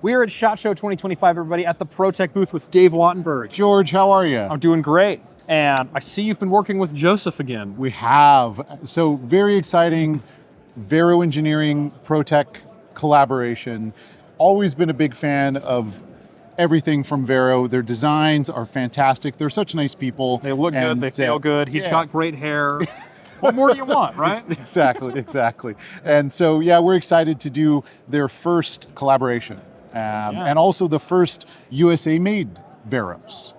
We are at SHOT Show 2025, everybody, at the ProTech booth with Dave Wattenberg. George, how are you? I'm doing great. And I see you've been working with Joseph again. We have. So very exciting Vero Engineering ProTech collaboration. Always been a big fan of everything from Vero. Their designs are fantastic. They're such nice people. They look good, they feel good. He's got great hair. What more do you want, right? Exactly. And so, yeah, we're excited to do their first collaboration. And also the first USA-made Veros.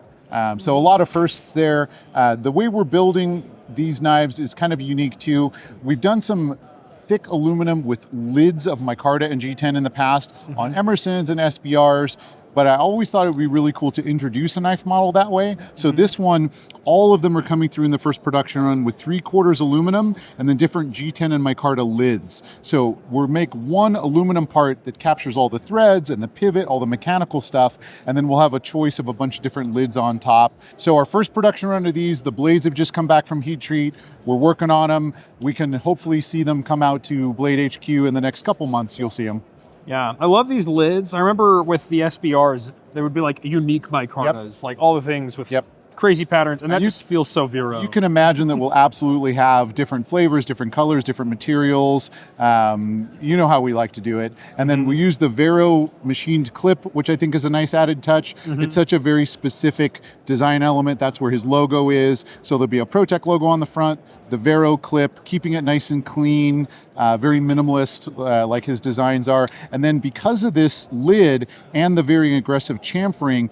So a lot of firsts there. The way we're building these knives is kind of unique too. We've done some thick aluminum with lids of micarta and G10 in the past on Emersons and SBRs, but I always thought it would be really cool to introduce a knife model that way. So this one, all of them are coming through in the first production run with 3/4 aluminum and then different G10 and micarta lids. So we'll make one aluminum part that captures all the threads and the pivot, all the mechanical stuff, and then we'll have a choice of a bunch of different lids on top. So our first production run of these, the blades have just come back from heat treat. We're working on them. We can hopefully see them come out to Blade HQ in the next couple months. You'll see them. Yeah, I love these lids. I remember with the SBRs, they would be like unique micartas, like all the things with crazy patterns, and that just feels so Vero. You can imagine that we'll absolutely have different flavors, different colors, different materials. You know how we like to do it. And then we use the Vero machined clip, which I think is a nice added touch. It's such a very specific design element. That's where his logo is. So there'll be a ProTech logo on the front, the Vero clip, keeping it nice and clean, very minimalist like his designs are. And then because of this lid and the very aggressive chamfering,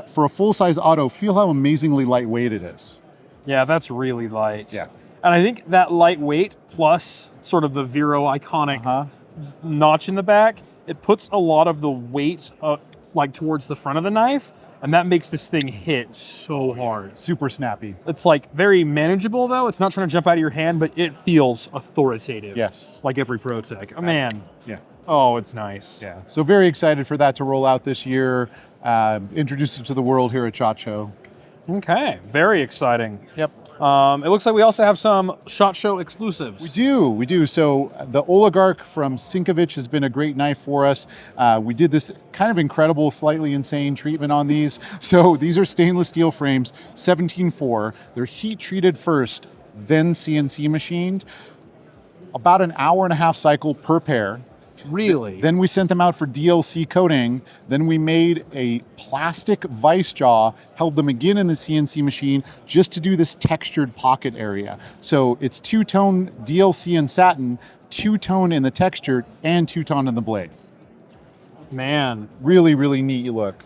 for a full-size auto, feel how amazingly lightweight it is. Yeah, that's really light. Yeah. And I think that lightweight plus sort of the Vero iconic notch in the back, it puts a lot of the weight like towards the front of the knife, and that makes this thing hit so hard. Super snappy. It's like very manageable though. It's not trying to jump out of your hand, but it feels authoritative. Yes. Like every ProTech. Oh man. Yeah. Oh, it's nice. Yeah. So very excited for that to roll out this year. Introduce it to the world here at SHOT Show. Okay, very exciting. Yep. It looks like we also have some SHOT Show exclusives. We do. So the Oligarch from Sovich has been a great knife for us. We did this kind of incredible, slightly insane treatment on these. So these are stainless steel frames, 17.4. They're heat treated first, then CNC machined. About an hour and a half cycle per pair. Really? Then we sent them out for DLC coating. Then we made a plastic vice jaw, held them again in the CNC machine just to do this textured pocket area. So it's two-tone DLC and satin, two-tone in the texture, and two-tone in the blade. Man. Really, really neat look.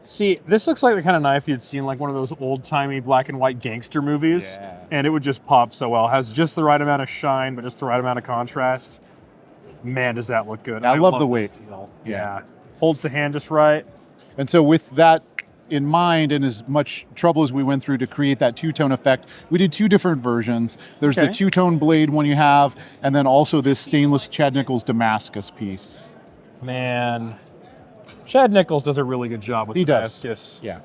See, this looks like the kind of knife you'd see in like one of those old-timey black and white gangster movies. Yeah. And it would just pop so well. It has just the right amount of shine, but just the right amount of contrast. Man, does that look good. I love the weight. Yeah. Holds the hand just right. And so with that in mind and as much trouble as we went through to create that two-tone effect, we did two different versions. There's the two-tone blade one you have, and then also this stainless Chad Nichols Damascus piece. Man. Chad Nichols does a really good job with Damascus. Yeah.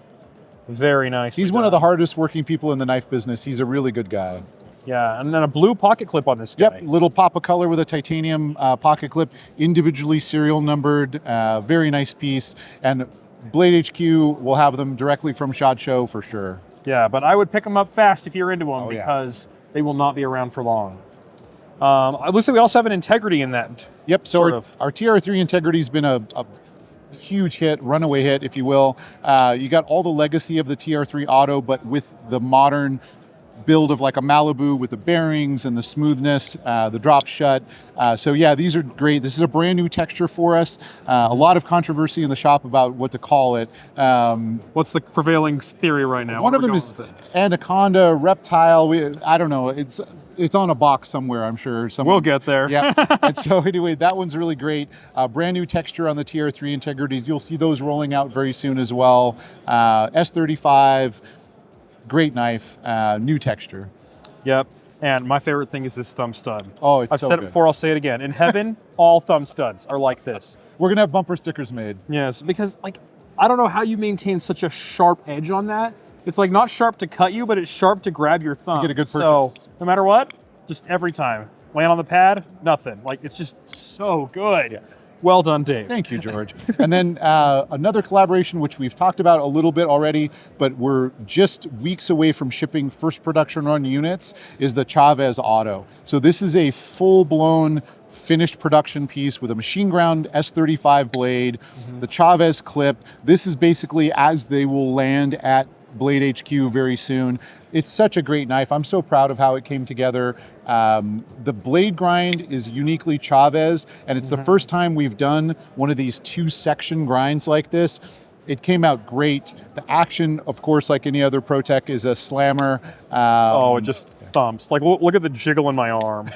Very nice. He's one of the hardest working people in the knife business. He's a really good guy. Yeah, and then a blue pocket clip on this guy. Yep, little pop of color with a titanium pocket clip, individually serial numbered, very nice piece. And Blade HQ will have them directly from SHOT Show for sure. Yeah, but I would pick them up fast if you're into them because they will not be around for long. It looks like we also have an Integrity in that. Yep, so our TR3 Integrity's been a huge hit, runaway hit, if you will. You got all the legacy of the TR3 Auto, but with the modern build of like a Malibu with the bearings and the smoothness, the drop shut. So yeah, these are great. This is a brand new texture for us. A lot of controversy in the shop about what to call it. What's the prevailing theory right now? One of them is Anaconda, Reptile. I don't know. It's on a box somewhere, I'm sure. We'll get there. Yeah. And so anyway, that one's really great. Brand new texture on the TR3 Integrities. You'll see those rolling out very soon as well. S35. Great knife, new texture. Yep, and my favorite thing is this thumb stud. Oh, it's I've so said good. it before, I'll say it again. In heaven, all thumb studs are like this. We're gonna have bumper stickers made. Yes, because like, I don't know how you maintain such a sharp edge on that. It's like not sharp to cut you, but it's sharp to grab your thumb. To get a good purchase. So no matter what, just every time. Land on the pad, nothing. Like it's just so good. Yeah. Well done, Dave. Thank you, George. And then another collaboration, which we've talked about a little bit already, but we're just weeks away from shipping first production run units, is the Chavez Auto. So this is a full-blown finished production piece with a machine ground S35 blade, the Chavez clip. This is basically as they will land at Blade HQ very soon. It's such a great knife. I'm so proud of how it came together. The blade grind is uniquely Chavez, and it's the first time we've done one of these 2-section grinds like this. It came out great. The action, of course, like any other ProTech, is a slammer. It just thumps. Like, look at the jiggle in my arm.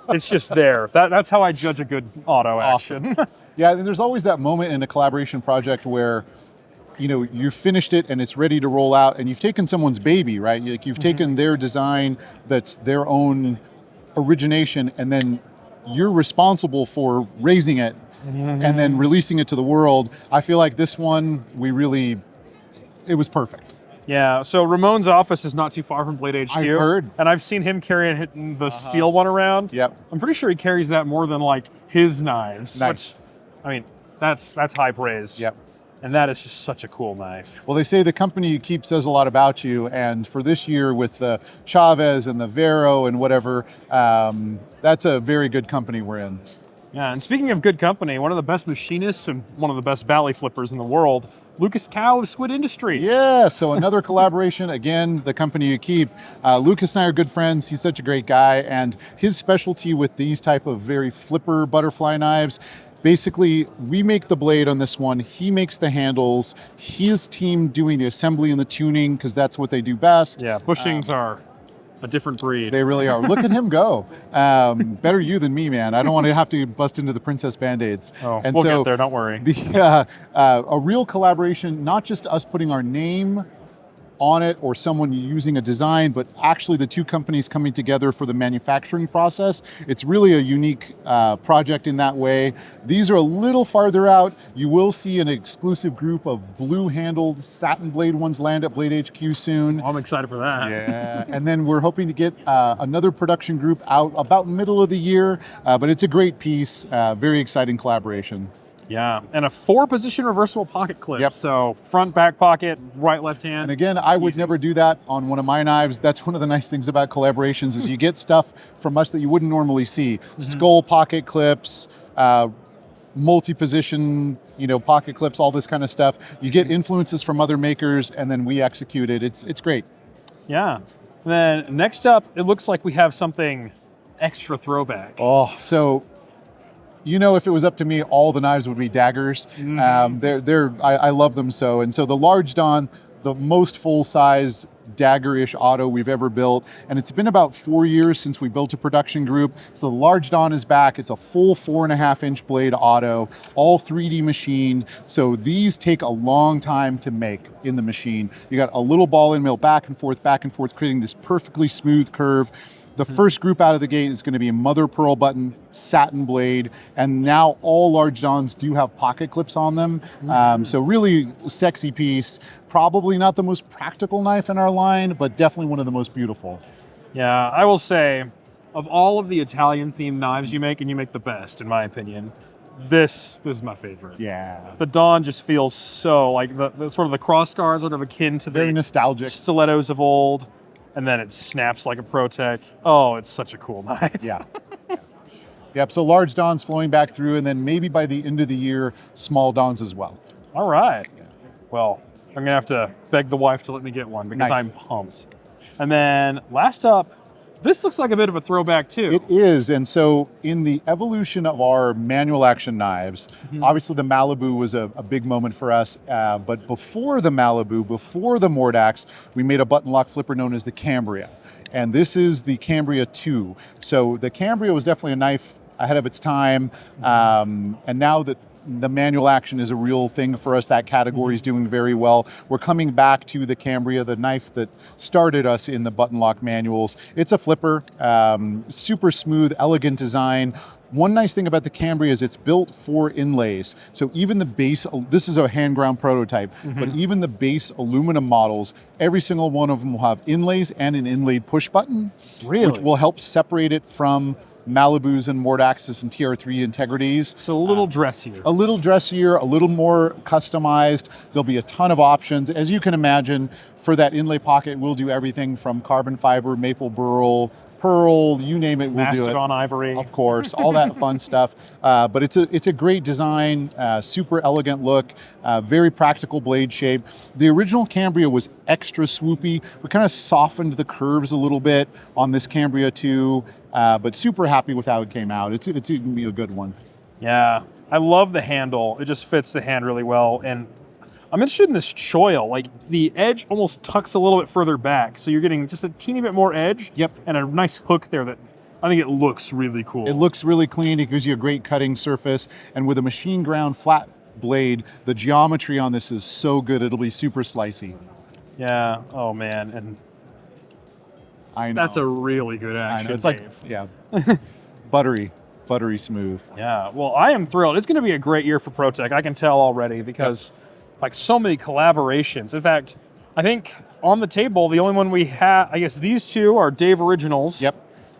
It's just there. That's how I judge a good auto action. Yeah, and there's always that moment in a collaboration project where you finished it and it's ready to roll out, and you've taken someone's baby, right? Like you've taken their design that's their own origination, and then you're responsible for raising it and then releasing it to the world. I feel like this one, it was perfect. Yeah, so Ramon's office is not too far from Blade HQ. I've heard. And I've seen him carrying the steel one around. Yep. I'm pretty sure he carries that more than like his knives. Nice. Which, I mean, that's high praise. Yep. And that is just such a cool knife. Well, they say the company you keep says a lot about you, and for this year with the Chavez and the Vero and whatever, that's a very good company we're in. Yeah, and speaking of good company, one of the best machinists and one of the best Bally flippers in the world, Lucas Cow of Squid Industries. Yeah, so another collaboration, again, the company you keep. Lucas and I are good friends. He's such a great guy, and his specialty with these type of very flipper butterfly knives, basically, we make the blade on this one, he makes the handles, his team doing the assembly and the tuning, because that's what they do best. Yeah, bushings are a different breed. They really are. Look at him go. Better you than me, man. I don't want to have to bust into the Princess Band-Aids. Oh, we'll get there, don't worry. A real collaboration, not just us putting our name on it or someone using a design, but actually the two companies coming together for the manufacturing process. It's really a unique project in that way. These are a little farther out. You will see an exclusive group of blue-handled satin blade ones land at Blade HQ soon. I'm excited for that. Yeah, and then we're hoping to get another production group out about middle of the year, but it's a great piece, very exciting collaboration. Yeah, and a 4-position reversible pocket clip. Yep. So front, back pocket, right, left hand. And again, I would never do that on one of my knives. That's one of the nice things about collaborations is you get stuff from us that you wouldn't normally see. Skull pocket clips, multi-position, pocket clips, all this kind of stuff. You get influences from other makers, and then we execute it. It's great. Yeah. And then next up, it looks like we have something extra throwback. Oh, so if it was up to me, all the knives would be daggers. I love them so. And so the Large Don, the most full-size dagger-ish auto we've ever built. And it's been about 4 years since we built a production group. So the Large Don is back. It's a full 4.5-inch blade auto, all 3D machined. So these take a long time to make in the machine. You got a little ball and mill back and forth, creating this perfectly smooth curve. The first group out of the gate is going to be a mother pearl button, satin blade, and now all Large Dons do have pocket clips on them. So really sexy piece. Probably not the most practical knife in our line, but definitely one of the most beautiful. Yeah, I will say, of all of the Italian-themed knives you make, and you make the best, in my opinion, this is my favorite. Yeah. The Don just feels so, like the sort of the cross guards sort of akin to the Very nostalgic stilettos of old. And then it snaps like a ProTech. Oh, it's such a cool knife. Yeah. Yep, so Large Dons flowing back through, and then maybe by the end of the year, small Dons as well. All right. Well, I'm going to have to beg the wife to let me get one because Nice. I'm pumped. And then last up, this looks like a bit of a throwback too. It is, and so in the evolution of our manual action knives, obviously the Malibu was a big moment for us, but before the Malibu, before the Mordax, we made a button lock flipper known as the Cambria. And this is the Cambria II. So the Cambria was definitely a knife ahead of its time, and now that the manual action is a real thing for us, that category is doing very well. We're coming back to the Cambria, the knife that started us in the button lock manuals. It's a flipper, super smooth, elegant design. One nice thing about the Cambria is it's built for inlays. So even the base, this is a hand ground prototype, but even the base aluminum models, every single one of them will have inlays and an inlaid push button, Really? which will help separate it from Malibus and Mordaxes and TR3 integrities. So a little dressier. A little dressier, a little more customized. There'll be a ton of options. As you can imagine, for that inlay pocket, we'll do everything from carbon fiber, maple burl, pearl, you name it, we'll do it. Mastodon ivory. Of course, all that fun stuff. But it's a great design, super elegant look, very practical blade shape. The original Cambria was extra swoopy. We kind of softened the curves a little bit on this Cambria II, but super happy with how it came out. It's going to be a good one. Yeah, I love the handle. It just fits the hand really well. And I'm interested in this choil. Like the edge almost tucks a little bit further back. So you're getting just a teeny bit more edge. Yep. And a nice hook there that I think it looks really cool. It looks really clean. It gives you a great cutting surface. And with a machine ground flat blade, the geometry on this is so good. It'll be super slicey. Yeah. Oh man. And I know. that's a really good action, It's Dave. like, yeah, buttery smooth. Yeah. Well, I am thrilled. It's going to be a great year for ProTech. I can tell already because like so many collaborations. In fact, I think on the table, the only one we have, I guess these two are Dave Originals. Yep.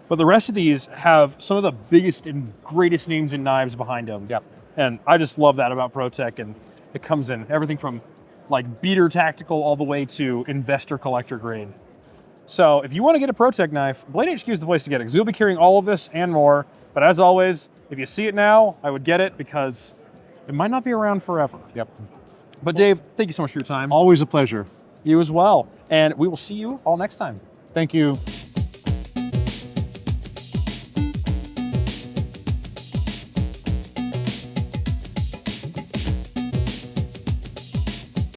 But the rest of these have some of the biggest and greatest names in knives behind them. Yep. And I just love that about ProTech. And it comes in everything from like beater tactical all the way to investor collector grade. So if you want to get a ProTech knife, Blade HQ is the place to get it because we'll be carrying all of this and more. But as always, if you see it now, I would get it because it might not be around forever. Yep. But Dave, thank you so much for your time. Always a pleasure. You as well. And we will see you all next time. Thank you.